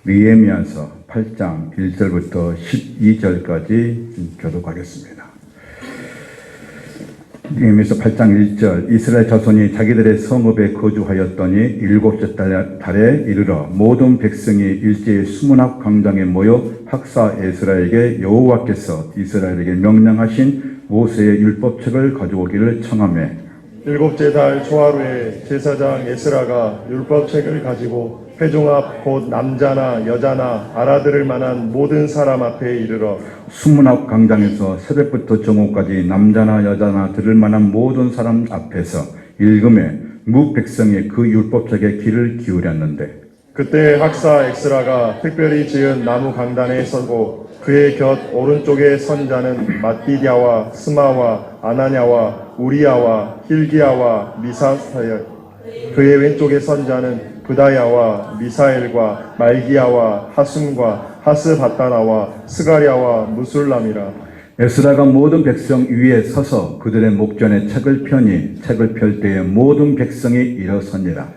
느헤미야서 8장 1절부터 12절까지 교독하겠습니다. 느헤미야서 8장 1절 이스라엘 자손이 자기들의 성읍에 거주하였더니 일곱째 달에 이르러 모든 백성이 일제히 수문학 광장에 모여 학사 에스라에게 여호와께서 이스라엘에게 명령하신 모세의 율법책을 가져오기를 청하매 일곱째 달 초하루에 제사장 에스라가 율법책을 가지고 회중 앞 곧 남자나 여자나 알아들을 만한 모든 사람 앞에 이르러 수문학 광장에서 새벽부터 정오까지 남자나 여자나 들을 만한 모든 사람 앞에서 읽음에 무 백성이 그 율법책에 귀를 기울였는데 그때 학사 에스라가 특별히 지은 나무 강단에 서고 그의 곁 오른쪽에 선 자는 맏디디아와 스마와 아나냐와 우리야와 힐기야와 미사사야 그의 왼쪽에 선 자는 부다야와 미사엘과 말기야와 하숨과 하스바타나와 스가랴와 무술람이라. 에스라가 모든 백성 위에 서서 그들의 목전에 책을 펴니 책을 펼 때에 모든 백성이 일어서니라.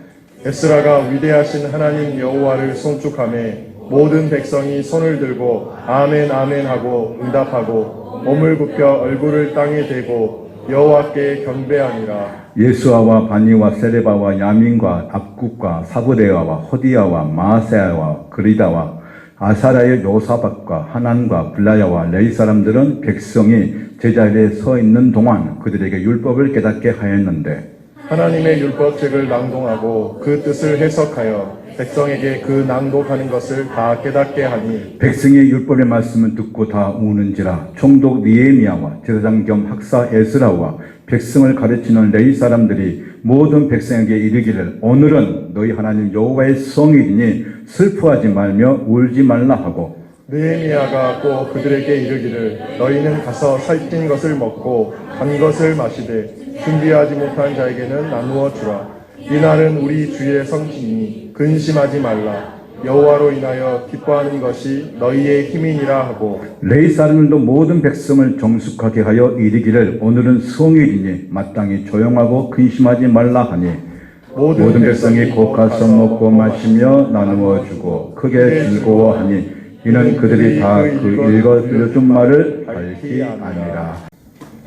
에스라가 위대하신 하나님 여호와를 송축하매 모든 백성이 손을 들고 아멘 아멘 하고 응답하고 몸을 굽혀 얼굴을 땅에 대고 여호와께 경배하니라. 예수아와 바니와 세레바와 야민과 압국과 사브데아와 호디야와 마세야와 그리다와 아사라의 요사박과 하난과 블라야와 레이 사람들은 백성이 제자리에 서 있는 동안 그들에게 율법을 깨닫게 하였는데 하나님의 율법책을 낭독하고 그 뜻을 해석하여 백성에게 그 낭독하는 것을 다 깨닫게 하니 백성의 율법의 말씀을 듣고 다 우는지라. 총독 느헤미야와 제사장 겸 학사 에스라와 백성을 가르치는 레위 사람들이 모든 백성에게 이르기를 오늘은 너희 하나님 여호와의 성일이니 슬퍼하지 말며 울지 말라 하고 느헤미야가 꼭 그들에게 이르기를 너희는 가서 살찐 것을 먹고 단 것을 마시되 준비하지 못한 자에게는 나누어 주라. 이날은 우리 주의 성신이니 근심하지 말라. 여호와로 인하여 기뻐하는 것이 너희의 힘이니라 하고 레위 사람들도 모든 백성을 정숙하게 하여 이르기를 오늘은 성일이니 마땅히 조용하고 근심하지 말라 하니 모든 백성이 곧 가서 먹고 마시며 나누어 주고 크게 즐거워하니 이는 그들이 다 그 읽어 들려준 말을 밝히 아니라.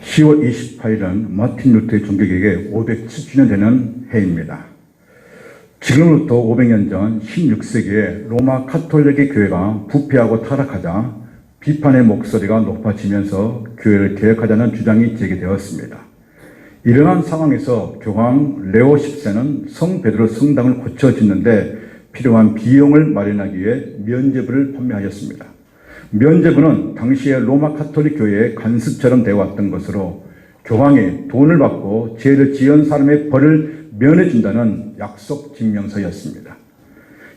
10월 28일은 마틴 루터의 종교개혁의 570주년 되는 해입니다. 지금부터 500년 전 16세기에 로마 카톨릭의 교회가 부패하고 타락하자 비판의 목소리가 높아지면서 교회를 개혁하자는 주장이 제기되었습니다. 이러한 상황에서 교황 레오 10세는 성 베드로 성당을 고쳐 짓는데 필요한 비용을 마련하기 위해 면죄부를 판매하였습니다. 면죄부는 당시의 로마 카톨릭 교회의 관습처럼 되어 왔던 것으로 교황이 돈을 받고 죄를 지은 사람의 벌을 면해준다는 약속 증명서였습니다.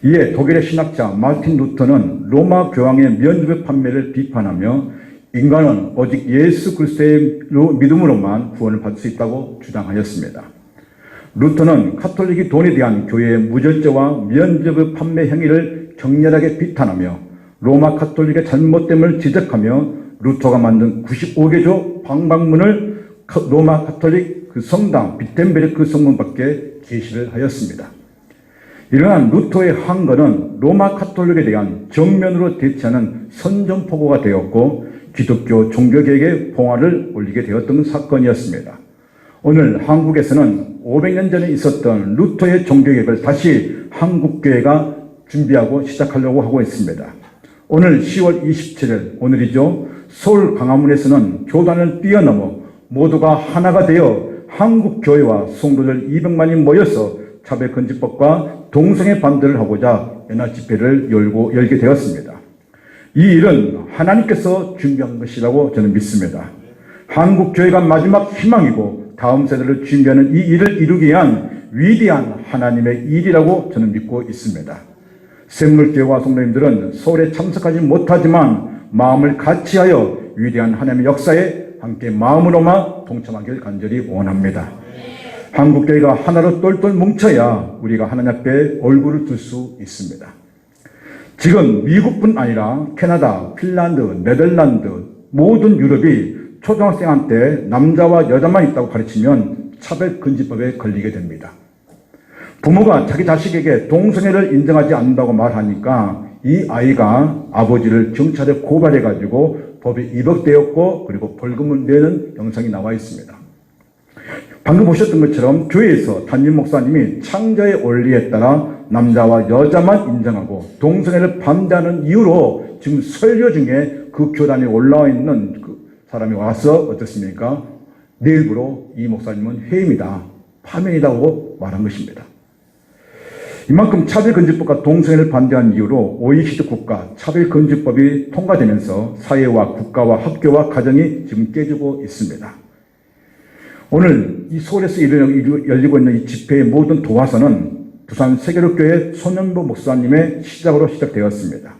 이에 독일의 신학자 마틴 루터는 로마 교황의 면죄부 판매를 비판하며 인간은 오직 예수 그리스도의 믿음으로만 구원을 받을 수 있다고 주장하였습니다. 루터는 카톨릭이 돈에 대한 교회의 무절제와 면죄부 판매 행위를 격렬하게 비판하며 로마 카톨릭의 잘못됨을 지적하며 루터가 만든 95개조 방방문을 로마 카톨릭 그 성당 비텐베르크 성문 밖에 게시를 하였습니다. 이러한 루터의 항거는 로마 카톨릭에 대한 정면으로 대치하는 선전포고가 되었고 기독교 종교개혁의 봉화를 올리게 되었던 사건이었습니다. 오늘 한국에서는 500년 전에 있었던 루터의 종교개혁을 다시 한국교회가 준비하고 시작하려고 하고 있습니다. 오늘 10월 27일 오늘이죠. 서울 광화문에서는 교단을 뛰어넘어 모두가 하나가 되어 한국교회와 성도들 200만이 모여서 차별금지법과 동성애 반대를 하고자 연합 집회를 열게 되었습니다. 이 일은 하나님께서 준비한 것이라고 저는 믿습니다. 한국교회가 마지막 희망이고 다음 세대를 준비하는 이 일을 이루기 위한 위대한 하나님의 일이라고 저는 믿고 있습니다. 샘물교회와 성도님들은 서울에 참석하지 못하지만 마음을 같이하여 위대한 하나님의 역사에 함께 마음으로만 동참하길 간절히 원합니다. 한국교회가 하나로 똘똘 뭉쳐야 우리가 하나님 앞에 얼굴을 들 수 있습니다. 지금 미국뿐 아니라 캐나다, 핀란드, 네덜란드 모든 유럽이 초등학생한테 남자와 여자만 있다고 가르치면 차별금지법에 걸리게 됩니다. 부모가 자기 자식에게 동성애를 인정하지 않는다고 말하니까 이 아이가 아버지를 경찰에 고발해가지고 법에 입역되었고 그리고 벌금을 내는 영상이 나와 있습니다. 방금 보셨던 것처럼 교회에서 담임 목사님이 창조의 원리에 따라 남자와 여자만 인정하고 동성애를 반대하는 이유로 지금 설교 중에 그 교단에 올라와 있는 그 사람이 와서 어떻습니까? 내일부로 이 목사님은 해임이다, 파면이다고 말한 것입니다. 이만큼 차별금지법과 동성애를 반대한 이유로 OECD 국가 차별금지법이 통과되면서 사회와 국가와 학교와 가정이 지금 깨지고 있습니다. 오늘 이 서울에서 열리고 있는 이 집회의 모든 도화선은 부산 세계로교회 손영보 목사님의 시작으로 시작되었습니다.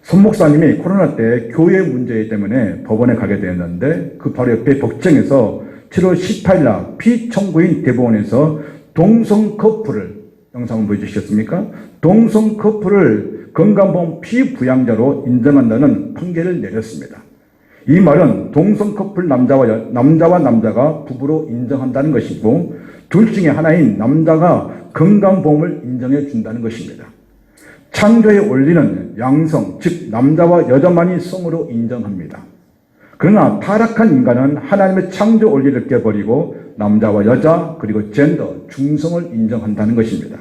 손 목사님이 코로나 때 교회 문제 때문에 법원에 가게 되었는데 그 바로 옆에 법정에서 7월 18일 날 피청구인 대법원에서 동성 커플을, 영상을 보여주셨습니까? 동성 커플을 건강보험 피부양자로 인정한다는 판결을 내렸습니다. 이 말은 동성 커플 남자와 남자가 부부로 인정한다는 것이고 둘 중에 하나인 남자가 건강보험을 인정해 준다는 것입니다. 창조의 원리는 양성, 즉 남자와 여자만이 성으로 인정합니다. 그러나 타락한 인간은 하나님의 창조 원리를 깨버리고 남자와 여자 그리고 젠더, 중성을 인정한다는 것입니다.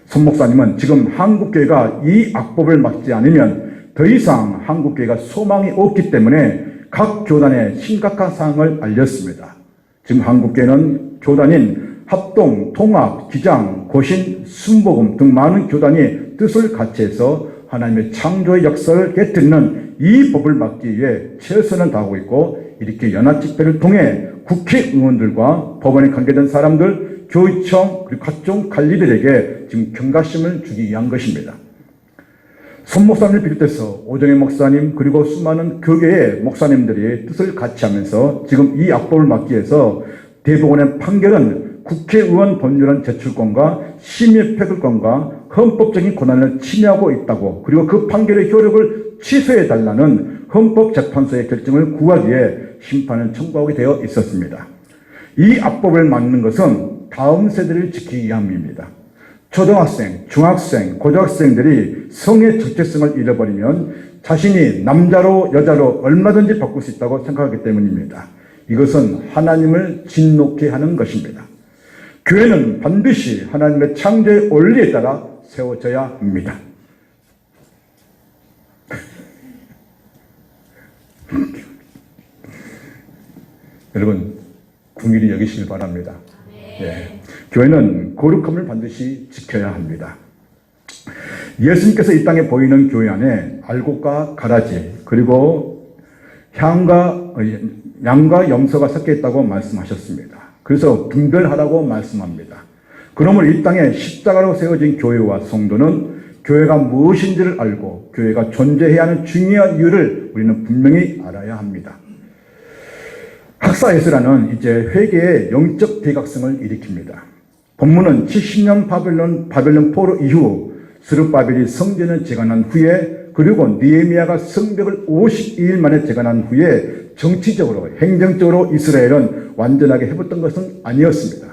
손 목사님은 지금 한국교회가 이 악법을 막지 않으면 더 이상 한국교회가 소망이 없기 때문에 각 교단에 심각한 사항을 알렸습니다. 지금 한국교회는 교단인 합동, 통합, 기장, 고신, 순복음 등 많은 교단이 뜻을 같이 해서 하나님의 창조의 역사를 깨뜨리는 이 법을 막기 위해 최선을 다하고 있고 이렇게 연합집회를 통해 국회의원들과 법원에 관계된 사람들, 교육청 그리고 각종 관리들에게 지금 경각심을 주기 위한 것입니다. 손 목사님을 비롯해서 오정혜 목사님 그리고 수많은 교계의 목사님들이 뜻을 같이 하면서 지금 이 악법을 막기 위해서 대법원의 판결은 국회의원 법률안 제출권과 심의 패결권과 헌법적인 권한을 침해하고 있다고, 그리고 그 판결의 효력을 취소해달라는 헌법재판소의 결정을 구하기 위해 심판을 청구하게 되어 있었습니다. 이 악법을 막는 것은 다음 세대를 지키기 위함입니다. 초등학생, 중학생, 고등학생들이 성의 정체성을 잃어버리면 자신이 남자로 여자로 얼마든지 바꿀 수 있다고 생각하기 때문입니다. 이것은 하나님을 진노케 하는 것입니다. 교회는 반드시 하나님의 창조의 원리에 따라 세워져야 합니다. 여러분, 긍휼히 여기시길 바랍니다. 예. 교회는 거룩함을 반드시 지켜야 합니다. 예수님께서 이 땅에 보이는 교회 안에 알곡과 가라지 그리고 양과 염소가 섞여 있다고 말씀하셨습니다. 그래서 분별하라고 말씀합니다. 그러므로 이 땅에 십자가로 세워진 교회와 성도는 교회가 무엇인지를 알고 교회가 존재해야 하는 중요한 이유를 우리는 분명히 알아야 합니다. 학사 에스라는 이제 회개의 영적 대각성을 일으킵니다. 본문은 70년 바벨론 포로 이후 스룹바벨이 성전을 재건한 후에 그리고 느헤미야가 성벽을 52일 만에 재건한 후에 정치적으로 행정적으로 이스라엘은 완전하게 해봤던 것은 아니었습니다.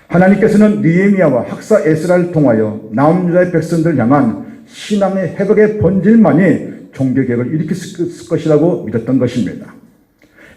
하나님께서는 느헤미야와 학사 에스라를 통하여 남유다의 백성들을 향한 신앙의 회복의 본질만이 종교개혁을 일으킬 것이라고 믿었던 것입니다.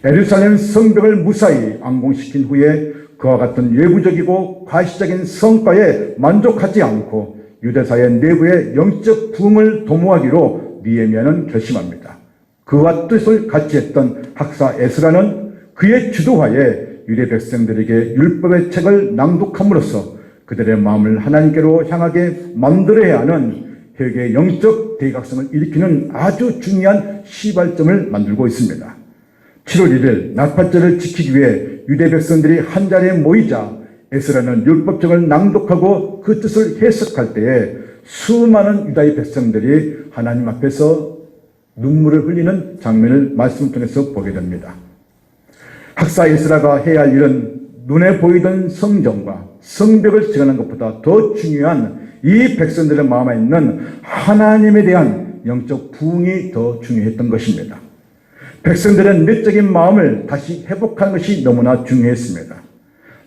예루살렘 성벽을 무사히 완공시킨 후에 그와 같은 외부적이고 과시적인 성과에 만족하지 않고 유대사회 내부의 영적 부흥을 도모하기로 느헤미야는 결심합니다. 그와 뜻을 같이 했던 학사 에스라는 그의 주도하에 유대 백성들에게 율법의 책을 낭독함으로써 그들의 마음을 하나님께로 향하게 만들어야 하는 회개의 영적 대각성을 일으키는 아주 중요한 시발점을 만들고 있습니다. 7월 1일 나팔절을 지키기 위해 유대 백성들이 한자리에 모이자 에스라는 율법책을 낭독하고 그 뜻을 해석할 때에 수많은 유다의 백성들이 하나님 앞에서 눈물을 흘리는 장면을 말씀을 통해서 보게 됩니다. 학사 에스라가 해야 할 일은 눈에 보이던 성전과 성벽을 재건하는 것보다 더 중요한 이 백성들의 마음에 있는 하나님에 대한 영적 부흥이 더 중요했던 것입니다. 백성들의 내적인 마음을 다시 회복하는 것이 너무나 중요했습니다.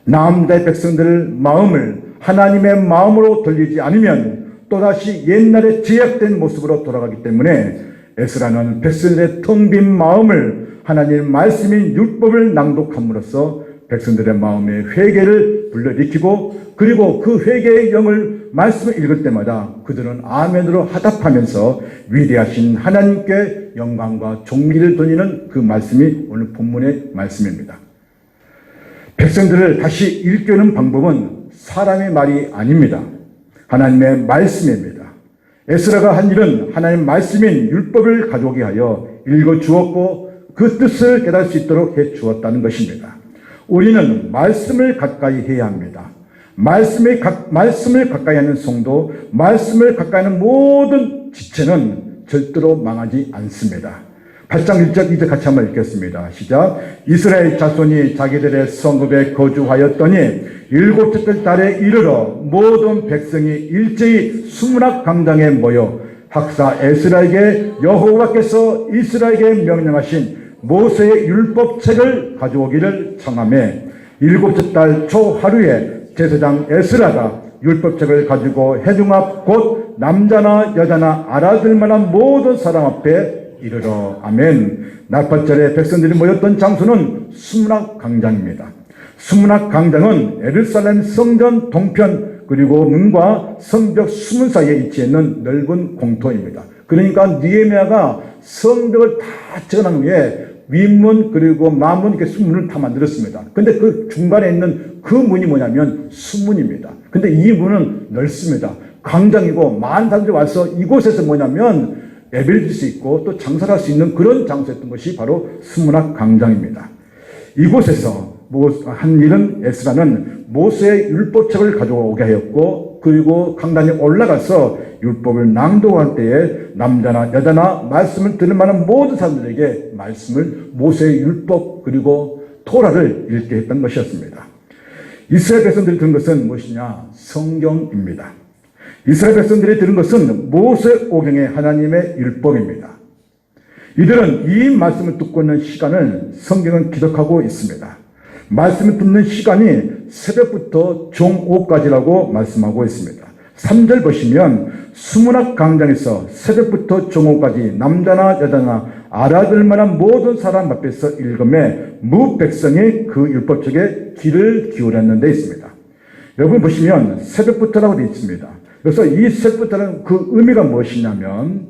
남유다의 백성들의 마음을 하나님의 마음으로 돌리지 않으면 또다시 옛날의 제약된 모습으로 돌아가기 때문에 에스라는 백성들의 텅 빈 마음을 하나님의 말씀인 율법을 낭독함으로써 백성들의 마음에 회개를 불러일으키고 그리고 그 회개의 영을 말씀을 읽을 때마다 그들은 아멘으로 화답하면서 위대하신 하나님께 영광과 존귀를 돌리는 그 말씀이 오늘 본문의 말씀입니다. 백성들을 다시 일깨우는 방법은 사람의 말이 아닙니다. 하나님의 말씀입니다. 에스라가 한 일은 하나님의 말씀인 율법을 가져오게 하여 읽어주었고 그 뜻을 깨달을 수 있도록 해주었다는 것입니다. 우리는 말씀을 가까이 해야 합니다. 말씀을 가까이 하는 성도, 말씀을 가까이 하는 모든 지체는 절대로 망하지 않습니다. 8장 1절 2절 같이 한번 읽겠습니다. 시작. 이스라엘 자손이 자기들의 성읍에 거주하였더니 일곱째 달에 이르러 모든 백성이 일제히 수문학 강당에 모여 학사 에스라에게 여호와께서 이스라엘에게 명령하신 모세의 율법책을 가져오기를 청하매 일곱째 달 초하루에 제사장 에스라가 율법책을 가지고 회중 앞 곧 남자나 여자나 알아들 만한 모든 사람 앞에 이르러 아멘. 나팔절에 백성들이 모였던 장소는 수문학 광장입니다. 수문학 광장은 예루살렘 성전 동편 그리고 문과 성벽 수문 사이에 위치해 있는 넓은 공터입니다. 그러니까 느헤미야가 성벽을 다 쳐난 후에 윗문 그리고 마문 이렇게 수문을 다 만들었습니다. 근데 그 중간에 있는 그 문이 뭐냐면 수문입니다. 근데 이 문은 넓습니다. 광장이고 많은 사람들이 와서 이곳에서 뭐냐면 예배를 드릴 수 있고 또 장사를 할 수 있는 그런 장소였던 것이 바로 수문학 광장입니다. 이곳에서 한 일은 에스라는 모세의 율법책을 가져오게 하였고 그리고 강단에 올라가서 율법을 낭독할 때에 남자나 여자나 말씀을 들을 만한 모든 사람들에게 말씀을 모세의 율법 그리고 토라를 읽게 했던 것이었습니다. 이스라엘 백성들이 들은 것은 무엇이냐? 성경입니다. 이스라엘 백성들이 들은 것은 모세 오경의 하나님의 율법입니다. 이들은 이 말씀을 듣고 있는 시간을 성경은 기록하고 있습니다. 말씀을 듣는 시간이 새벽부터 종오까지라고 말씀하고 있습니다. 3절 보시면 수문학 광장에서 새벽부터 종오까지 남자나 여자나 알아들 만한 모든 사람 앞에서 읽음에 무 백성이 그 율법책에 귀를 기울였는 데 있습니다. 여러분 보시면 새벽부터라고 되어 있습니다. 그래서 이 새벽부터는 그 의미가 무엇이냐면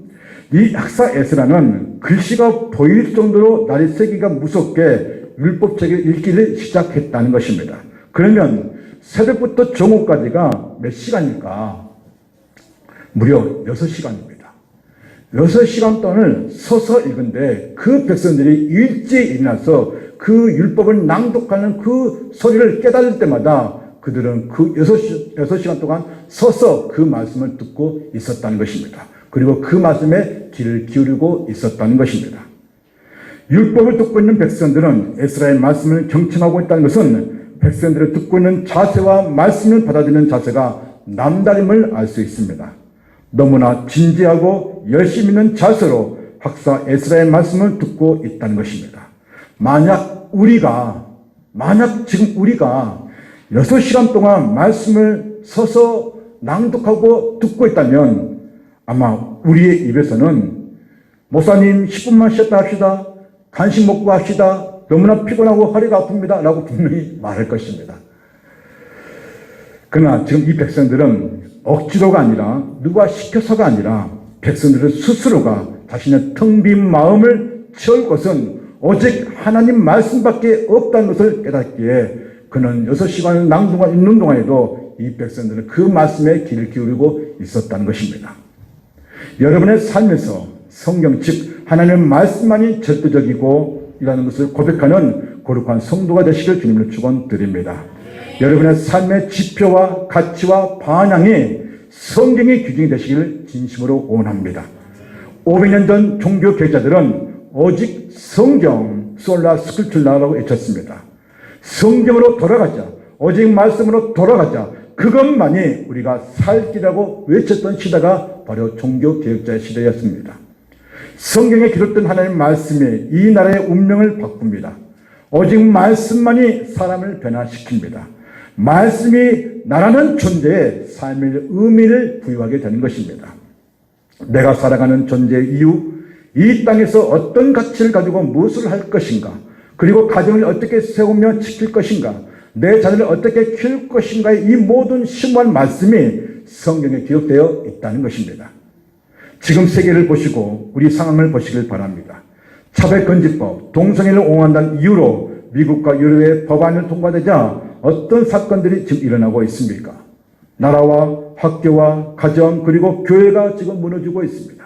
이 학사 에스라는 글씨가 보일 정도로 날이 새기가 무섭게 율법책을 읽기를 시작했다는 것입니다. 그러면 새벽부터 정오까지가 몇 시간일까? 무려 6시간입니다. 6시간 동안을 서서 읽은데 그 백성들이 일제히 일어나서 그 율법을 낭독하는 그 소리를 깨달을 때마다 그들은 그 6시간 동안 서서 그 말씀을 듣고 있었다는 것입니다. 그리고 그 말씀에 귀를 기울이고 있었다는 것입니다. 율법을 듣고 있는 백성들은 에스라의 말씀을 경청하고 있다는 것은 백성들을 듣고 있는 자세와 말씀을 받아들이는 자세가 남다름을 알 수 있습니다. 너무나 진지하고 열심 있는 자세로 학사 에스라의 말씀을 듣고 있다는 것입니다. 만약 지금 우리가 6시간 동안 말씀을 서서 낭독하고 듣고 있다면 아마 우리의 입에서는 목사님 10분만 쉬었다 합시다. 간식 먹고 합시다. 너무나 피곤하고 허리가 아픕니다. 라고 분명히 말할 것입니다. 그러나 지금 이 백성들은 억지로가 아니라 누가 시켜서가 아니라 백성들은 스스로가 자신의 텅 빈 마음을 채울 것은 오직 하나님 말씀밖에 없다는 것을 깨닫기에 그는 6시간을 낭독하고 있는 동안에도 이 백성들은 그 말씀에 귀를 기울이고 있었다는 것입니다. 여러분의 삶에서 성경 즉 하나님의 말씀만이 절대적이고 이라는 것을 고백하는 거룩한 성도가 되시길 주님으로 축원드립니다. 여러분의 삶의 지표와 가치와 방향이 성경의 규정이 되시기를 진심으로 원합니다. 500년 전 종교 교육자들은 오직 성경 솔라 스크립처라고 외쳤습니다. 성경으로 돌아가자. 오직 말씀으로 돌아가자. 그것만이 우리가 살 길이라고 외쳤던 시대가 바로 종교 개혁자의 시대였습니다. 성경에 기록된 하나님의 말씀이 이 나라의 운명을 바꿉니다. 오직 말씀만이 사람을 변화시킵니다. 말씀이 나라는 존재에 삶의 의미를 부여하게 되는 것입니다. 내가 살아가는 존재의 이유, 이 땅에서 어떤 가치를 가지고 무엇을 할 것인가, 그리고 가정을 어떻게 세우며 지킬 것인가, 내 자녀를 어떻게 키울 것인가의 이 모든 심오한 말씀이 성경에 기록되어 있다는 것입니다. 지금 세계를 보시고 우리 상황을 보시길 바랍니다. 차별금지법, 동성애를 옹호한다는 이유로 미국과 유럽의 법안을 통과되자 어떤 사건들이 지금 일어나고 있습니까? 나라와 학교와 가정 그리고 교회가 지금 무너지고 있습니다.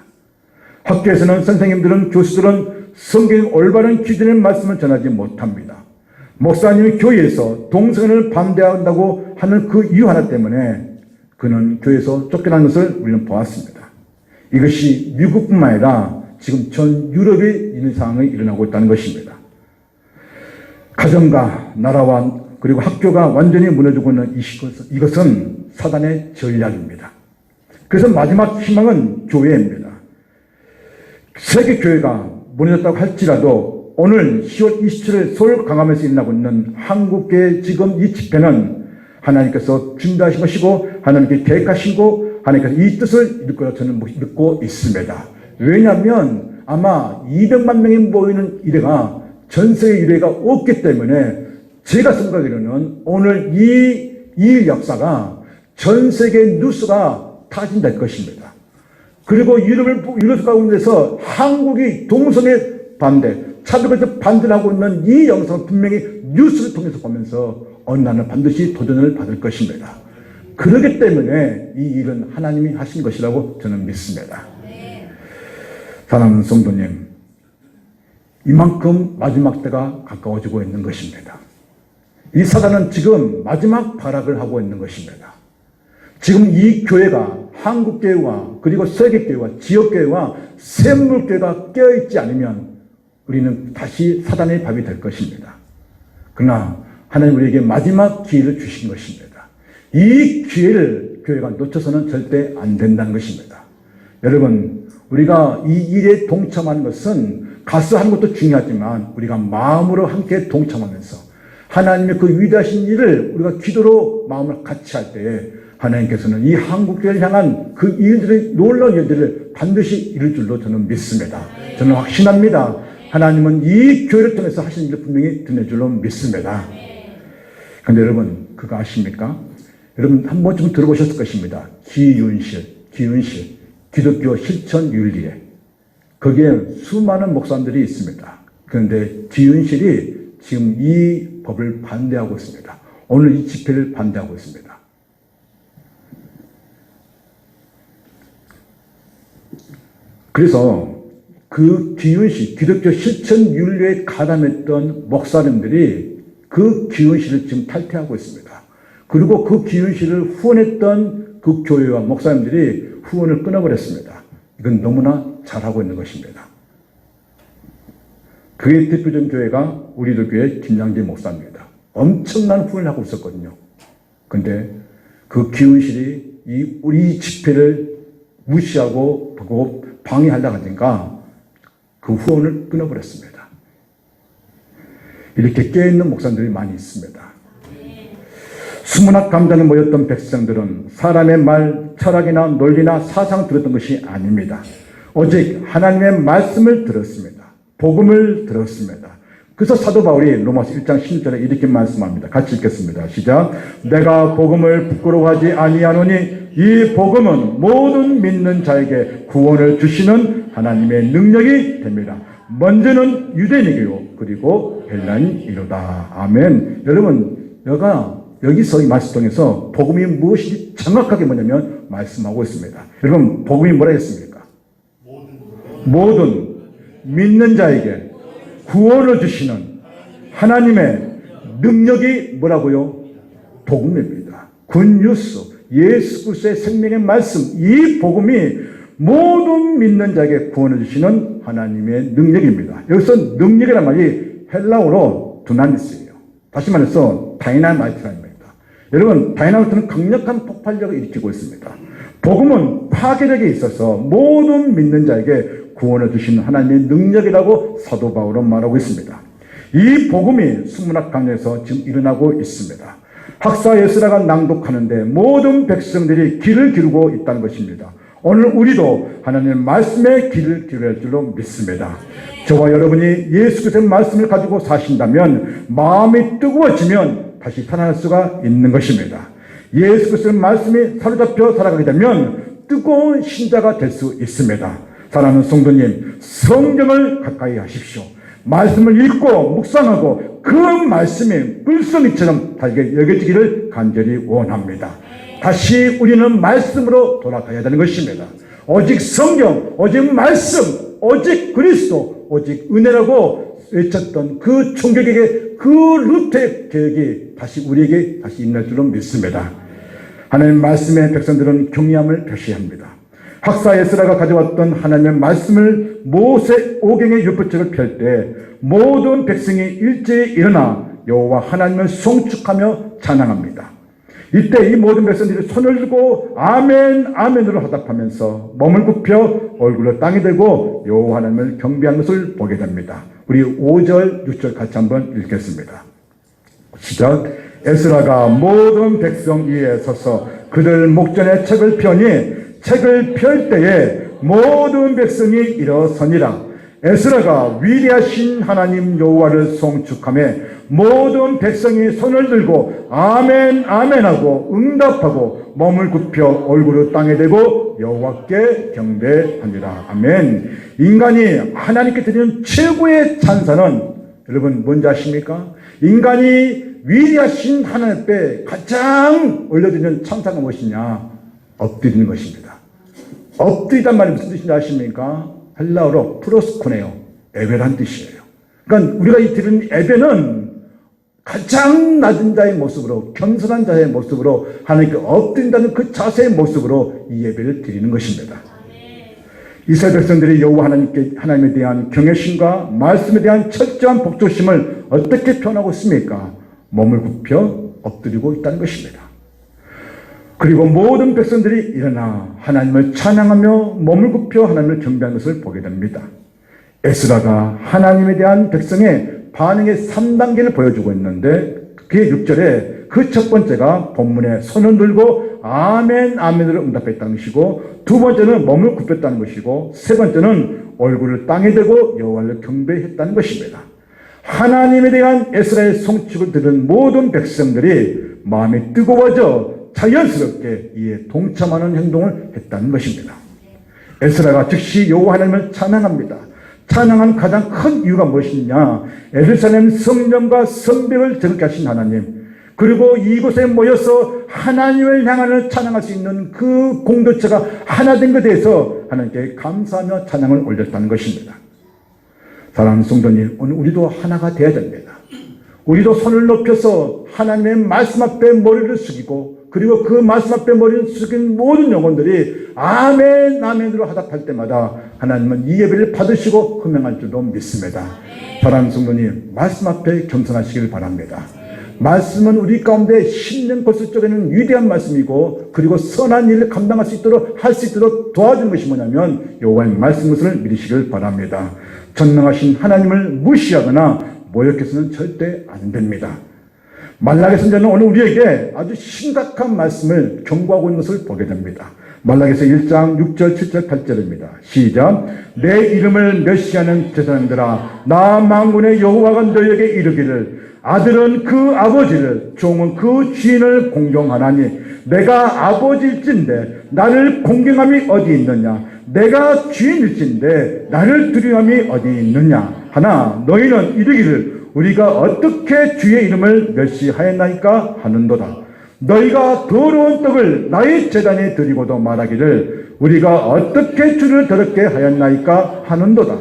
학교에서는 선생님들은 교수들은 성경의 올바른 기준의 말씀을 전하지 못합니다. 목사님이 교회에서 동성애를 반대한다고 하는 그 이유 하나 때문에 그는 교회에서 쫓겨난 것을 우리는 보았습니다. 이것이 미국뿐만 아니라 지금 전 유럽에 있는 상황이 일어나고 있다는 것입니다. 가정과 나라와 그리고 학교가 완전히 무너지고 있는 이것은 사단의 전략입니다. 그래서 마지막 희망은 교회입니다. 세계 교회가 무너졌다고 할지라도 오늘 10월 27일 서울 강화문에서 일어나고 있는 한국교회 지금 이 집회는 하나님께서 준비하신 것이고 하나님께 계획하시고 하나님께서 이 뜻을 이룰 거라 저는 믿고 있습니다. 왜냐하면 아마 200만 명이 모이는 일회가 전 세계 일회가 없기 때문에 제가 생각하기로는 오늘 이 역사가 전 세계 뉴스가 타진될 것입니다. 그리고 유럽 가운데서 한국이 동성애 반대, 차별에 반대를 하고 있는 이 영상을 분명히 뉴스를 통해서 보면서 어느 날은 반드시 도전을 받을 것입니다. 그렇기 때문에 이 일은 하나님이 하신 것이라고 저는 믿습니다. 사랑하는 성도님, 이만큼 마지막 때가 가까워지고 있는 것입니다. 이 사단은 지금 마지막 발악을 하고 있는 것입니다. 지금 이 교회가 한국교회와 그리고 세계교회와 지역교회와 샘물교회가 깨어있지 않으면 우리는 다시 사단의 밥이 될 것입니다. 그러나 하나님 우리에게 마지막 기회를 주신 것입니다. 이 기회를 교회가 놓쳐서는 절대 안 된다는 것입니다. 여러분, 우리가 이 일에 동참하는 것은 가서 하는 것도 중요하지만 우리가 마음으로 함께 동참하면서 하나님의 그 위대하신 일을 우리가 기도로 마음을 같이 할 때에 하나님께서는 이 한국교회를 향한 그 일들의 놀라운 일들을 반드시 이룰 줄로 저는 믿습니다. 저는 확신합니다. 하나님은 이 교회를 통해서 하신 일을 분명히 드릴 줄로 믿습니다. 그런데 여러분, 그거 아십니까? 여러분 한 번쯤 들어보셨을 것입니다. 기윤실, 기독교 실천윤리회. 거기에 수많은 목사님들이 있습니다. 그런데 기윤실이 지금 이 법을 반대하고 있습니다. 오늘 이 집회를 반대하고 있습니다. 그래서 그 기윤실, 기독교 실천윤리회에 가담했던 목사님들이 그 기윤실을 지금 탈퇴하고 있습니다. 그리고 그 기윤실을 후원했던 그 교회와 목사님들이 후원을 끊어버렸습니다. 이건 너무나 잘하고 있는 것입니다. 그의 대표적인 교회가 우리들 교회 김양재 목사입니다. 엄청난 후원을 하고 있었거든요. 그런데 그 기윤실이 우리 집회를 무시하고 방해하려고 하니까 그 후원을 끊어버렸습니다. 이렇게 깨어있는 목사님들이 많이 있습니다. 수문학 강단에 모였던 백성들은 사람의 말, 철학이나 논리나 사상을 들었던 것이 아닙니다. 오직 하나님의 말씀을 들었습니다. 복음을 들었습니다. 그래서 사도 바울이 로마서 1장 16절에 이렇게 말씀합니다. 같이 읽겠습니다. 시작. 내가 복음을 부끄러워하지 아니하노니 이 복음은 모든 믿는 자에게 구원을 주시는 하나님의 능력이 됩니다. 먼저는 유대인이요 그리고 헬라인이로다. 아멘. 여러분, 여기서 이 말씀 통해서 복음이 무엇인지 정확하게 뭐냐면 말씀하고 있습니다. 여러분, 복음이 뭐라 했습니까? 모든 믿는 자에게 구원을 주시는 하나님의 능력이 뭐라고요? 복음입니다. 굿뉴스, 예수 그리스도의 생명의 말씀, 이 복음이 모든 믿는 자에게 구원을 주시는 하나님의 능력입니다. 여기서 능력이란 말이 헬라어로 두나미스예요. 다시 말해서 다이나마이트라는 말입니다. 여러분, 다이나마이트는 강력한 폭발력을 일으키고 있습니다. 복음은 파괴력에 있어서 모든 믿는 자에게 구원을 주시는 하나님의 능력이라고 사도 바울은 말하고 있습니다. 이 복음이 수문학 강좌에서 지금 일어나고 있습니다. 학사 에스라가 낭독하는데 모든 백성들이 귀를 기울고 있다는 것입니다. 오늘 우리도 하나님의 말씀에 귀를 기울여야 할 줄로 믿습니다. 저와 여러분이 예수 그리스도의 말씀을 가지고 사신다면 마음이 뜨거워지면 다시 살아날 수가 있는 것입니다. 예수 그리스도의 말씀이 사로잡혀 살아가게 되면 뜨거운 신자가 될 수 있습니다. 사랑하는 성도님, 성경을 가까이 하십시오. 말씀을 읽고 묵상하고 그 말씀이 불성이처럼 달게 여겨지기를 간절히 원합니다. 다시 우리는 말씀으로 돌아가야 되는 것입니다. 오직 성경, 오직 말씀, 오직 그리스도, 오직 은혜라고 외쳤던 그 총격에게 그 루테 계획이 다시 우리에게 다시 임할 줄로 믿습니다. 하나님 말씀의 백성들은 경외함을 표시합니다. 학사 에스라가 가져왔던 하나님의 말씀을 모세 오경의 율법책을 펼 때 모든 백성이 일제히 일어나 여호와 하나님을 송축하며 찬양합니다. 이때 이 모든 백성들이 손을 들고 아멘 아멘으로 화답하면서 몸을 굽혀 얼굴을 땅에 대고 여호와 하나님을 경배한 것을 보게 됩니다. 우리 5절 6절 같이 한번 읽겠습니다. 시작. 에스라가 모든 백성 위에 서서 그들 목전에 책을 펴니 책을 펼 때에 모든 백성이 일어서니라. 에스라가 위대하신 하나님 여호와를 송축하며 모든 백성이 손을 들고 아멘 아멘 하고 응답하고 몸을 굽혀 얼굴을 땅에 대고 여호와께 경배하니라. 아멘. 인간이 하나님께 드리는 최고의 찬사는 여러분 뭔지 아십니까? 인간이 위대하신 하나님 앞에 가장 올려드리는 찬사가 무엇이냐? 엎드리는 것입니다. 엎드리단 말이 무슨 뜻인지 아십니까? 헬라어로 프로스코네요. 예배란 뜻이에요. 그러니까 우리가 이 드리는 예배는 가장 낮은 자의 모습으로, 겸손한 자의 모습으로 하나님께 엎드린다는 그 자세의 모습으로 이 예배를 드리는 것입니다. 이스라엘 백성들이 여호와 하나님에 대한 경외심과 말씀에 대한 철저한 복조심을 어떻게 표현하고 있습니까? 몸을 굽혀 엎드리고 있다는 것입니다. 그리고 모든 백성들이 일어나 하나님을 찬양하며 몸을 굽혀 하나님을 경배하는 것을 보게 됩니다. 에스라가 하나님에 대한 백성의 반응의 3단계를 보여주고 있는데 그게 6절에 그 첫 번째가 본문에 손을 들고 아멘 아멘으로 응답했다는 것이고 두 번째는 몸을 굽혔다는 것이고 세 번째는 얼굴을 땅에 대고 여호와를 경배했다는 것입니다. 하나님에 대한 에스라의 송축을 들은 모든 백성들이 마음이 뜨거워져 자연스럽게 이에 동참하는 행동을 했다는 것입니다. 에스라가 즉시 여호와 하나님을 찬양합니다. 찬양한 가장 큰 이유가 무엇이냐? 예루살렘 성전과 성벽을 정케 하신 하나님, 그리고 이곳에 모여서 하나님을 향하여 찬양할 수 있는 그 공동체가 하나 된 것에 대해서 하나님께 감사하며 찬양을 올렸다는 것입니다. 사랑하는 성도님, 오늘 우리도 하나가 되어야 됩니다. 우리도 손을 높여서 하나님의 말씀 앞에 머리를 숙이고 그리고 그 말씀 앞에 머리를 숙인 모든 영혼들이 아멘 아멘으로 화답할 때마다 하나님은 이 예배를 받으시고 흥명할 줄도 믿습니다. 사랑하는 성도님, 말씀 앞에 겸손하시길 바랍니다. 말씀은 우리 가운데 심령 벌써 위대한 말씀이고 그리고 선한 일을 감당할 수 있도록 할 수 있도록 도와주는 것이 뭐냐면 여호와의 말씀 것을 믿으시길 바랍니다. 전능하신 하나님을 무시하거나 모욕해서는 절대 안 됩니다. 말라기 선지자는 오늘 우리에게 아주 심각한 말씀을 경고하고 있는 것을 보게 됩니다. 말라기서 1장 6절 7절 8절입니다. 시작. 내 이름을 멸시하는 제사장들아, 나 만군의 여호와가 너희에게 이르기를 아들은 그 아버지를, 종은 그 주인을 공경하나니 내가 아버지일진데 나를 공경함이 어디 있느냐? 내가 주인일진데 나를 두려움이 어디 있느냐? 하나 너희는 이르기를 우리가 어떻게 주의 이름을 멸시하였나이까 하는도다. 너희가 더러운 떡을 나의 제단에 드리고도 말하기를 우리가 어떻게 주를 더럽게 하였나이까 하는도다.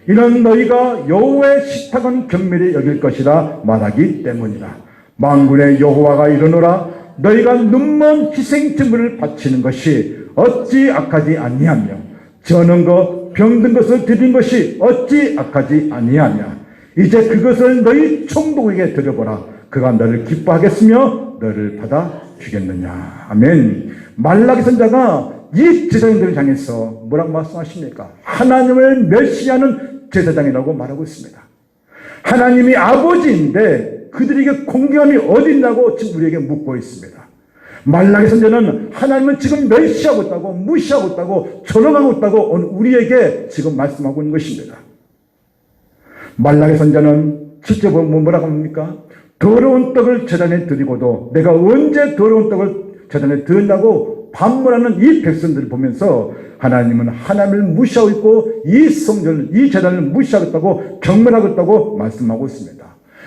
이는 너희가 여호와의 식탁은 경멸히 여길 것이라 말하기 때문이다. 만군의 여호와가 이르노라. 너희가 눈먼 희생 제물을 바치는 것이 어찌 악하지 아니하며 저는 것 병든 것을 드린 것이 어찌 악하지 아니하냐. 이제 그것을 너희 총독에게 드려보라. 그가 너를 기뻐하겠으며 너를 받아주겠느냐. 아멘. 말라기 선지자가 이 제사장들을 향해서 뭐라고 말씀하십니까? 하나님을 멸시하는 제사장이라고 말하고 있습니다. 하나님이 아버지인데 그들에게 공경함이 어디 있냐고 지금 우리에게 묻고 있습니다. 말라기 선지자는 하나님은 지금 멸시하고 있다고, 무시하고 있다고, 조롱하고 있다고 오늘 우리에게 지금 말씀하고 있는 것입니다. 말라기 선지자는 실제 보면 뭐라고 합니까? 더러운 떡을 제단에 드리고도 내가 언제 더러운 떡을 제단에 드린다고 반문하는 이 백성들을 보면서 하나님은 하나님을 무시하고 있고 이 성전을, 이 제단을 무시하겠다고 경멸하겠다고 말씀하고 있습니다.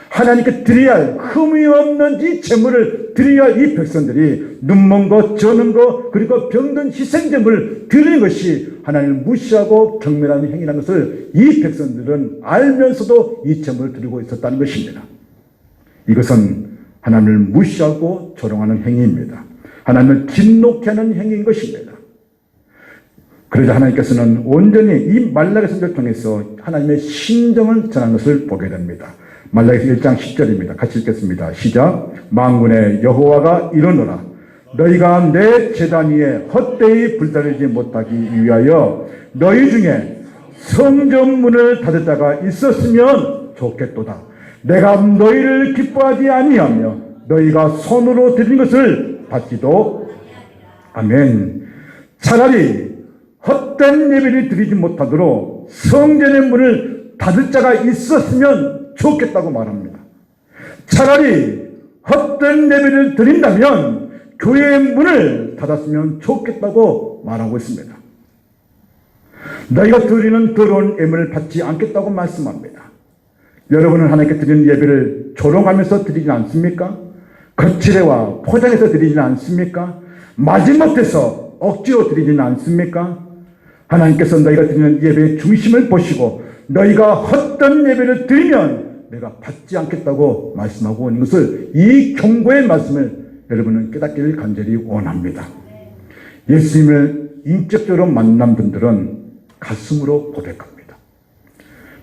하나님께 드려야 할 흠이 없는 이 제물을 드려야 할 이 백성들이 눈먼 것, 저는 것, 그리고 병든 희생제물을 드리는 것이 하나님을 무시하고 경멸하는 행위라는 것을 이 백성들은 알면서도 이 제물을 드리고 있었다는 것입니다. 이것은 하나님을 무시하고 조롱하는 행위입니다. 하나님을 진노케 하는 행위인 것입니다. 그러자 하나님께서는 온전히 이 말라기 선지자를 통해서 하나님의 신정을 전하는 것을 보게 됩니다. 말라기서 1장 10절입니다. 같이 읽겠습니다. 시작. 만군의 여호와가 이르노라. 너희가 내 제단 위에 헛되이 불사르지 못하기 위하여 너희 중에 성전문을 닫을 자가 있었으면 좋겠도다. 내가 너희를 기뻐하지 아니하며 너희가 손으로 드린 것을 받지도. 아멘. 차라리 헛된 예배를 드리지 못하도록 성전의 문을 닫을 자가 있었으면 좋겠다고 말합니다. 차라리 헛된 예배를 드린다면 교회의 문을 닫았으면 좋겠다고 말하고 있습니다. 너희가 드리는 더러운 예물을 받지 않겠다고 말씀합니다. 여러분은 하나님께 드리는 예배를 조롱하면서 드리지 않습니까? 거칠애와 포장해서 드리지 않습니까? 마지못해서 억지로 드리지는 않습니까? 하나님께서 너희가 드리는 예배의 중심을 보시고 너희가 헛된 예배를 드리면 내가 받지 않겠다고 말씀하고 있는 것을, 이 경고의 말씀을 여러분은 깨닫기를 간절히 원합니다. 예수님을 인격적으로 만난 분들은 가슴으로 고백합니다.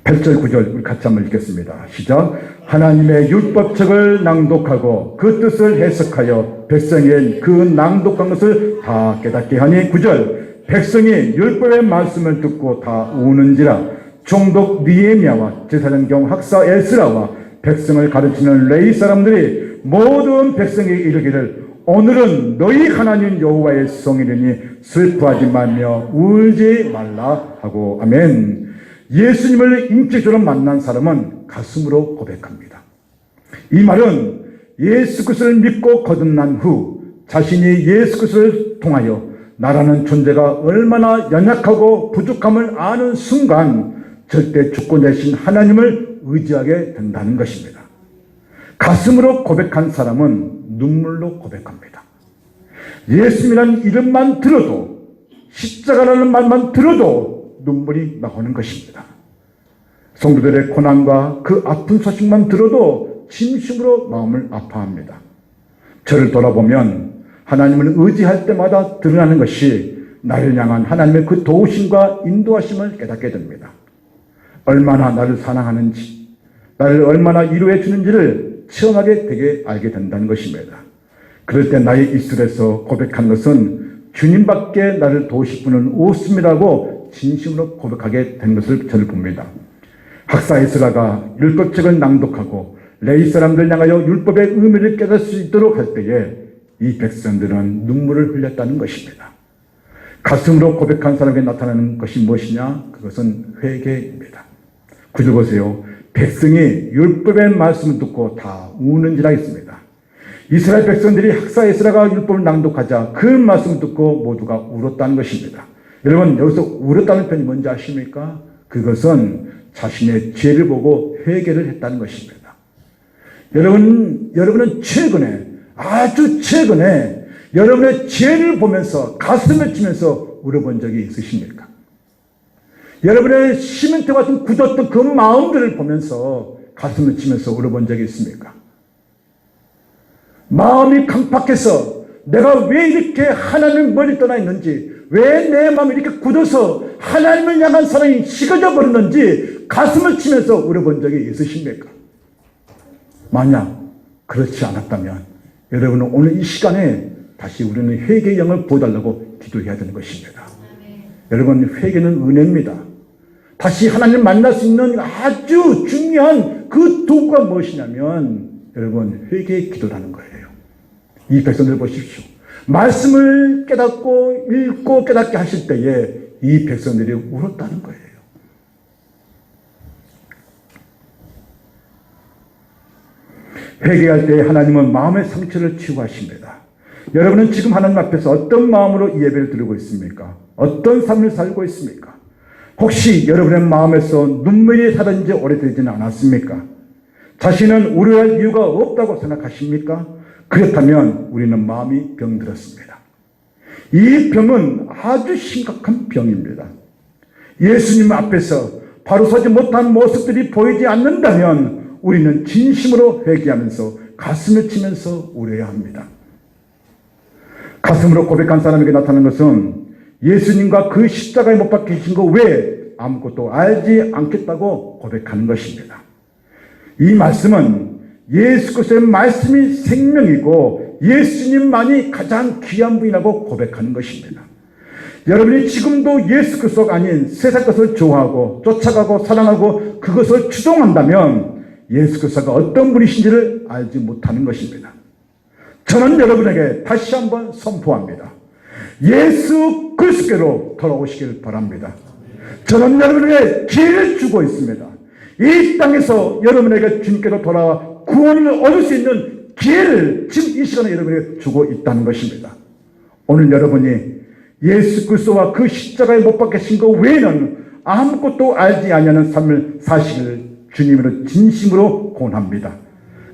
8절 9절 우리 같이 한번 읽겠습니다. 시작. 하나님의 율법책을 낭독하고 그 뜻을 해석하여 백성의 그 낭독한 것을 다 깨닫게 하니. 9절. 백성이 율법의 말씀을 듣고 다 우는지라. 총독 느헤미야와 제사장경 학사 에스라와 백성을 가르치는 레위 사람들이 모든 백성에게 이르기를 오늘은 너희 하나님 여호와의 성일이니 슬퍼하지 말며 울지 말라 하고. 아멘. 예수님을 인격적으로 만난 사람은 가슴으로 고백합니다. 이 말은 예수 그리스도를 믿고 거듭난 후 자신이 예수 그리스도를 통하여 나라는 존재가 얼마나 연약하고 부족함을 아는 순간 절대 주권 되신 하나님을 의지하게 된다는 것입니다. 가슴으로 고백한 사람은 눈물로 고백합니다. 예수님이라는 이름만 들어도, 십자가라는 말만 들어도 눈물이 나오는 것입니다. 성도들의 고난과 그 아픈 소식만 들어도 진심으로 마음을 아파합니다. 저를 돌아보면 하나님을 의지할 때마다 드러나는 것이 나를 향한 하나님의 그 도우심과 인도하심을 깨닫게 됩니다. 얼마나 나를 사랑하는지, 나를 얼마나 위로해 주는지를 체험하게 되게 알게 된다는 것입니다. 그럴 때 나의 입술에서 고백한 것은 주님밖에 나를 도우실 분은 없습니다라고 진심으로 고백하게 된 것을 저를 봅니다. 학사 에스라가 율법책을 낭독하고 레위 사람들 향하여 율법의 의미를 깨달을 수 있도록 할 때에 이 백성들은 눈물을 흘렸다는 것입니다. 가슴으로 고백한 사람에게 나타나는 것이 무엇이냐? 그것은 회개입니다. 구절 보세요. 백성이 율법의 말씀을 듣고 다 우는지라 했습니다. 이스라엘 백성들이 학사 에스라가 율법을 낭독하자 그 말씀을 듣고 모두가 울었다는 것입니다. 여러분, 여기서 울었다는 편이 뭔지 아십니까? 그것은 자신의 죄를 보고 회개를 했다는 것입니다. 여러분은 최근에, 아주 최근에 여러분의 죄를 보면서 가슴을 치면서 울어본 적이 있으십니까? 여러분의 시멘트 같은 굳었던 그 마음들을 보면서 가슴을 치면서 울어본 적이 있습니까? 마음이 강팍해서 내가 왜 이렇게 하나님을 멀리 떠나 있는지, 왜 내 마음이 이렇게 굳어서 하나님을 향한 사랑이 식어져 버렸는지 가슴을 치면서 울어본 적이 있으십니까? 만약 그렇지 않았다면 여러분은 오늘 이 시간에 다시 우리는 회개의 영을 보여달라고 기도해야 되는 것입니다. 여러분, 회개는 은혜입니다. 다시 하나님을 만날 수 있는 아주 중요한 그 도구가 무엇이냐면 여러분 회개의 기도라는 거예요. 이 백성들 보십시오. 말씀을 깨닫고 읽고 깨닫게 하실 때에 이 백성들이 울었다는 거예요. 회개할 때 하나님은 마음의 상처를 치유하십니다. 여러분은 지금 하나님 앞에서 어떤 마음으로 이 예배를 드리고 있습니까? 어떤 삶을 살고 있습니까? 혹시 여러분의 마음에서 눈물이 사라진 지 오래되지는 않았습니까? 자신은 우려할 이유가 없다고 생각하십니까? 그렇다면 우리는 마음이 병들었습니다. 이 병은 아주 심각한 병입니다. 예수님 앞에서 바로 서지 못한 모습들이 보이지 않는다면 우리는 진심으로 회개하면서 가슴을 치면서 울어야 합니다. 가슴으로 고백한 사람에게 나타나는 것은 예수님과 그 십자가에 못 박히신 거 외에 아무것도 알지 않겠다고 고백하는 것입니다. 이 말씀은 예수 그리스도의 말씀이 생명이고 예수님만이 가장 귀한 분이라고 고백하는 것입니다. 여러분이 지금도 예수 그리스도가 아닌 세상 것을 좋아하고 쫓아가고 사랑하고 그것을 추종한다면 예수 그리스도가 어떤 분이신지를 알지 못하는 것입니다. 저는 여러분에게 다시 한번 선포합니다. 예수 그리스도께로 돌아오시길 바랍니다. 저는 여러분에게 기회를 주고 있습니다. 이 땅에서 여러분에게 주님께로 돌아와 구원을 얻을 수 있는 기회를 지금 이 시간에 여러분에게 주고 있다는 것입니다. 오늘 여러분이 예수 그리스도와 그 십자가에 못 박히신 것 외에는 아무것도 알지 아니하는 삶을 사시기를 주님으로 진심으로 권합니다.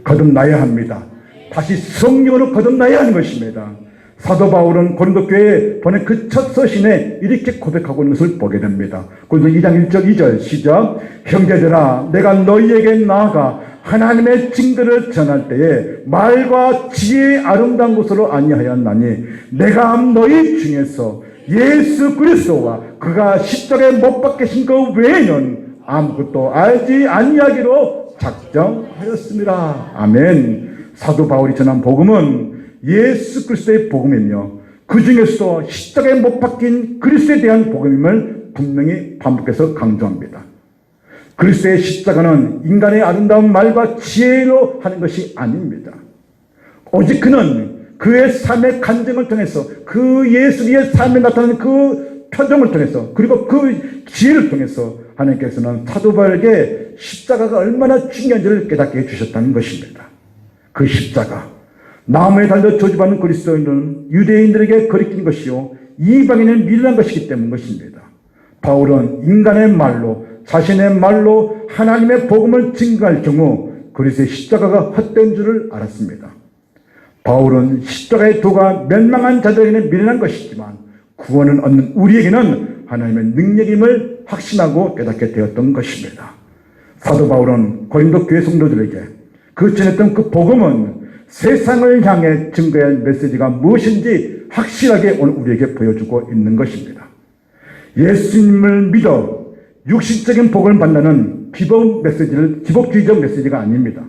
거듭나야 합니다. 다시 성령으로 거듭나야 하는 것입니다. 사도 바울은 고린도 교회에 보낸 그 첫 서신에 이렇게 고백하고 있는 것을 보게 됩니다. 고린도 2장 1절 2절 시작. 형제들아 내가 너희에게 나아가 하나님의 증거를 전할 때에 말과 지혜의 아름다운 것으로 아니하였나니 내가 너희 중에서 예수 그리스도와 그가 십자가에 못 박히신 것 외에는 아무것도 알지 아니하기로 작정하였습니다. 아멘. 사도 바울이 전한 복음은 예수 그리스도의 복음이며 그 중에서도 십자가에 못 박힌 그리스도에 대한 복음임을 분명히 반복해서 강조합니다. 그리스도의 십자가는 인간의 아름다운 말과 지혜로 하는 것이 아닙니다. 오직 그는 그의 삶의 간증을 통해서 그 예수의 삶에 나타나는 그 표정을 통해서 그리고 그 지혜를 통해서 하나님께서는 사도 바울에게 십자가가 얼마나 중요한지를 깨닫게 해주셨다는 것입니다. 그 십자가 나무에 달려 저주받는 그리스도인은 유대인들에게 거리낀 것이요 이방인은 미련한 것이기 때문 것입니다. 바울은 인간의 말로 자신의 말로 하나님의 복음을 증거할 경우 그리스도의 십자가가 헛된 줄을 알았습니다. 바울은 십자가의 도가 멸망한 자들에게는 미련한 것이지만 구원을 얻는 우리에게는 하나님의 능력임을 확신하고 깨닫게 되었던 것입니다. 사도 바울은 고린도 교회 성도들에게 그 전했던 그 복음은 세상을 향해 증거해야 할 메시지가 무엇인지 확실하게 오늘 우리에게 보여주고 있는 것입니다. 예수님을 믿어 육신적인 복을 받는 기복주의적 메시지가 아닙니다.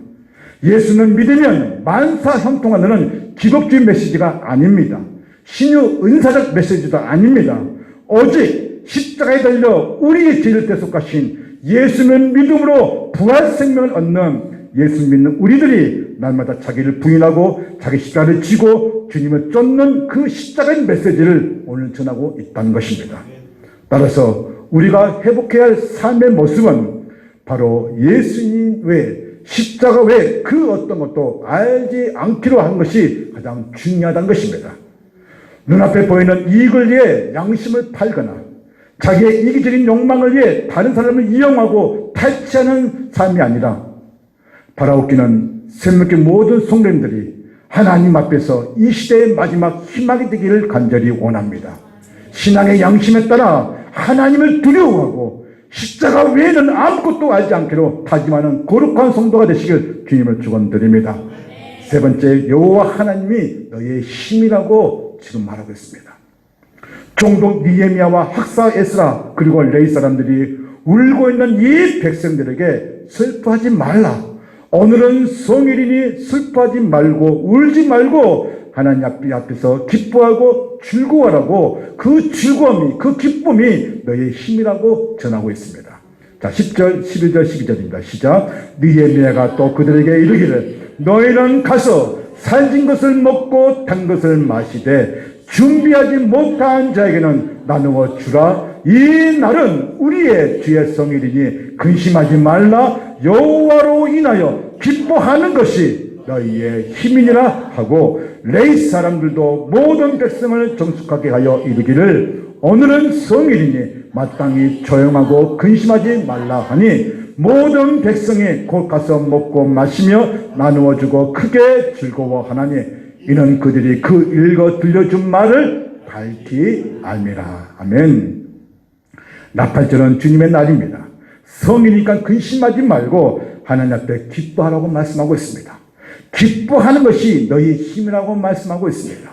예수는 믿으면 만사 형통하는 기복주의 메시지가 아닙니다. 신유 은사적 메시지도 아닙니다. 오직 십자가에 달려 우리의 죄를 대속하신 예수는 믿음으로 부활 생명을 얻는 예수 믿는 우리들이 날마다 자기를 부인하고 자기 십자가를 지고 주님을 쫓는 그 십자가의 메시지를 오늘 전하고 있다는 것입니다. 따라서 우리가 회복해야 할 삶의 모습은 바로 예수님 외에 십자가 외에 그 어떤 것도 알지 않기로 하는 것이 가장 중요하다는 것입니다. 눈앞에 보이는 이익을 위해 양심을 팔거나 자기의 이기적인 욕망을 위해 다른 사람을 이용하고 탈취하는 삶이 아니라 바라옵기는 샘물교 모든 성도님들이 하나님 앞에서 이 시대의 마지막 희망이 되기를 간절히 원합니다. 신앙의 양심에 따라 하나님을 두려워하고 십자가 외에는 아무것도 알지 않기로 다짐하는 거룩한 성도가 되시길 주님을 축원드립니다. 세 번째, 여호와 하나님이 너희의 힘이라고 지금 말하고 있습니다. 종독 니에미야와 학사 에스라 그리고 레위 사람들이 울고 있는 이 백성들에게 슬퍼하지 말라. 오늘은 성일이니 슬퍼하지 말고 울지 말고 하나님 앞에서 기뻐하고 즐거워하라고 그 즐거움이 그 기쁨이 너희의 힘이라고 전하고 있습니다. 자, 10절 11절 12절입니다. 시작. 니에미야가 또 그들에게 이르기를 너희는 가서 살진 것을 먹고 단 것을 마시되 준비하지 못한 자에게는 나누어 주라. 이 날은 우리의 주의 성일이니 근심하지 말라. 여호와로 인하여 기뻐하는 것이 너희의 힘이니라 하고 레위 사람들도 모든 백성을 정숙하게 하여 이르기를 오늘은 성일이니 마땅히 조용하고 근심하지 말라 하니 모든 백성이 곧 가서 먹고 마시며 나누어 주고 크게 즐거워하나니 이는 그들이 그 읽어 들려준 말을 밝히 알미라. 아멘. 나팔절은 주님의 날입니다. 성이니까 근심하지 말고 하나님 앞에 기뻐하라고 말씀하고 있습니다. 기뻐하는 것이 너희의 힘이라고 말씀하고 있습니다.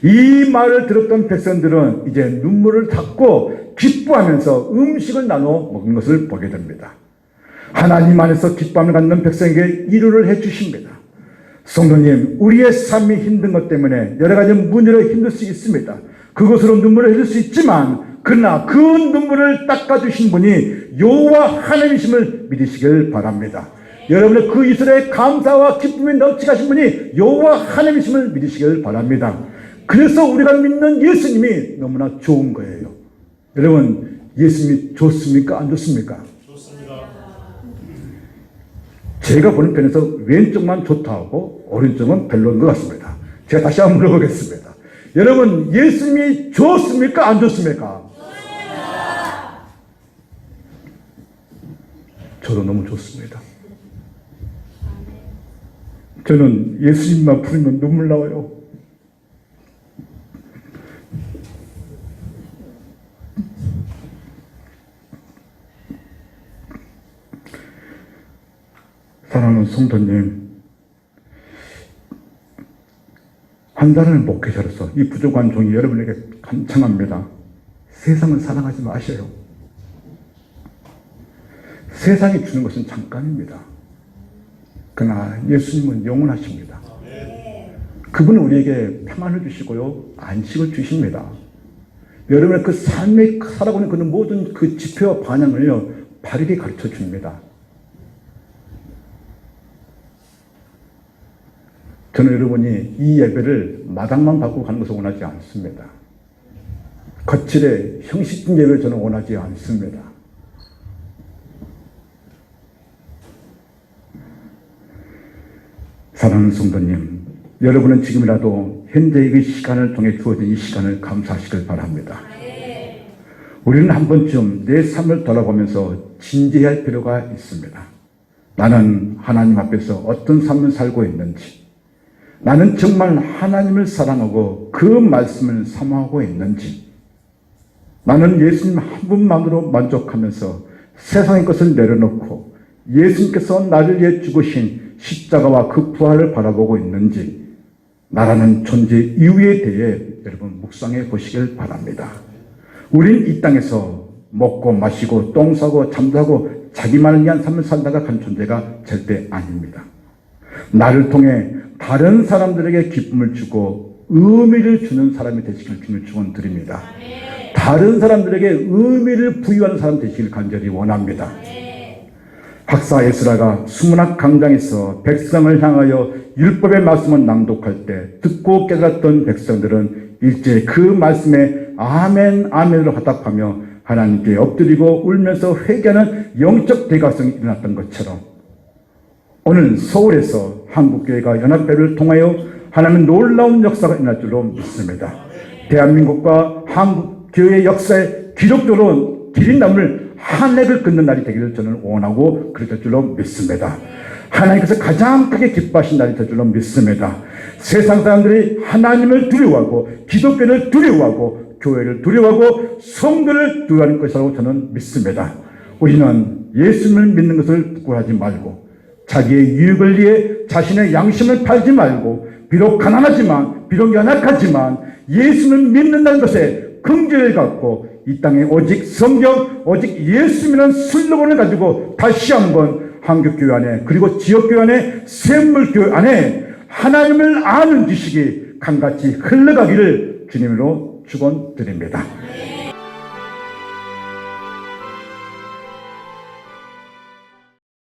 이 말을 들었던 백성들은 이제 눈물을 닦고 기뻐하면서 음식을 나눠 먹는 것을 보게 됩니다. 하나님 안에서 기쁨을 갖는 백성에게 위로를 해 주십니다. 성도님, 우리의 삶이 힘든 것 때문에 여러 가지 문제로 힘들 수 있습니다. 그것으로 눈물을 흘릴 수 있지만 그러나 그 눈물을 닦아주신 분이 여호와 하나님이심을 믿으시길 바랍니다. 여러분의 그 이슬에 감사와 기쁨이 넘치게 하신 분이 여호와 하나님이심을 믿으시길 바랍니다. 그래서 우리가 믿는 예수님이 너무나 좋은 거예요. 여러분, 예수님이 좋습니까? 안 좋습니까? 좋습니다. 제가 보는 편에서 왼쪽만 좋다 하고 오른쪽은 별로인 것 같습니다. 제가 다시 한번 물어보겠습니다. 여러분, 예수님이 좋습니까? 안 좋습니까? 저도 너무 좋습니다. 저는 예수님만 부르면 눈물 나와요. 사랑하는 성도님, 한 달을 목회자로서 이 부족한 종이 여러분에게 간청합니다. 세상을 사랑하지 마셔요. 세상이 주는 것은 잠깐입니다. 그러나 예수님은 영원하십니다. 그분은 우리에게 평안을 주시고요, 안식을 주십니다. 여러분의 그 삶에 살아가는 그 모든 그 지표와 반응을요, 바르게 가르쳐 줍니다. 저는 여러분이 이 예배를 마당만 받고 가는 것을 원하지 않습니다. 거칠의 형식적인 예배를 저는 원하지 않습니다. 사랑하는 성도님, 여러분은 지금이라도 현재의 그 시간을 통해 주어진 이 시간을 감사하시길 바랍니다. 우리는 한 번쯤 내 삶을 돌아보면서 진지해야 할 필요가 있습니다. 나는 하나님 앞에서 어떤 삶을 살고 있는지, 나는 정말 하나님을 사랑하고 그 말씀을 사모하고 있는지, 나는 예수님 한 분만으로 만족하면서 세상의 것을 내려놓고 예수님께서 나를 위해 죽으신 십자가와 그 부활을 바라보고 있는지, 나라는 존재 이유에 대해 여러분 묵상해 보시길 바랍니다. 우린 이 땅에서 먹고 마시고 똥 싸고 잠자고 자기만을 위한 삶을 살다가 간 존재가 절대 아닙니다. 나를 통해 다른 사람들에게 기쁨을 주고 의미를 주는 사람이 되시길 주님을 축원드립니다. 다른 사람들에게 의미를 부여하는 사람 되시길 간절히 원합니다. 박사 에스라가 수문학 강당에서 백성을 향하여 율법의 말씀을 낭독할 때 듣고 깨달았던 백성들은 일제히 그 말씀에 아멘 아멘으로 화답하며 하나님께 엎드리고 울면서 회개하는 영적 대각성이 일어났던 것처럼 오늘 서울에서 한국교회가 연합회를 통하여 하나님의 놀라운 역사가 일어날 줄로 믿습니다. 대한민국과 한국교회의 역사에 기록적으로 길이 남을 한 획을 긋는 날이 되기를 저는 원하고 그럴 줄로 믿습니다. 하나님께서 가장 크게 기뻐하신 날이 될 줄로 믿습니다. 세상 사람들이 하나님을 두려워하고 기독교를 두려워하고 교회를 두려워하고 성도를 두려워하는 것이라고 저는 믿습니다. 우리는 예수님을 믿는 것을 부끄러워하지 말고 자기의 유익을 위해 자신의 양심을 팔지 말고 비록 가난하지만 비록 연약하지만 예수님을 믿는다는 것에 긍지를 갖고 이 땅에 오직 성경 오직 예수님이라는 슬로건을 가지고 다시 한번 한국교회 안에 그리고 지역교회 안에 샘물교회 안에 하나님을 아는 지식이 강같이 흘러가기를 주님으로 축원드립니다.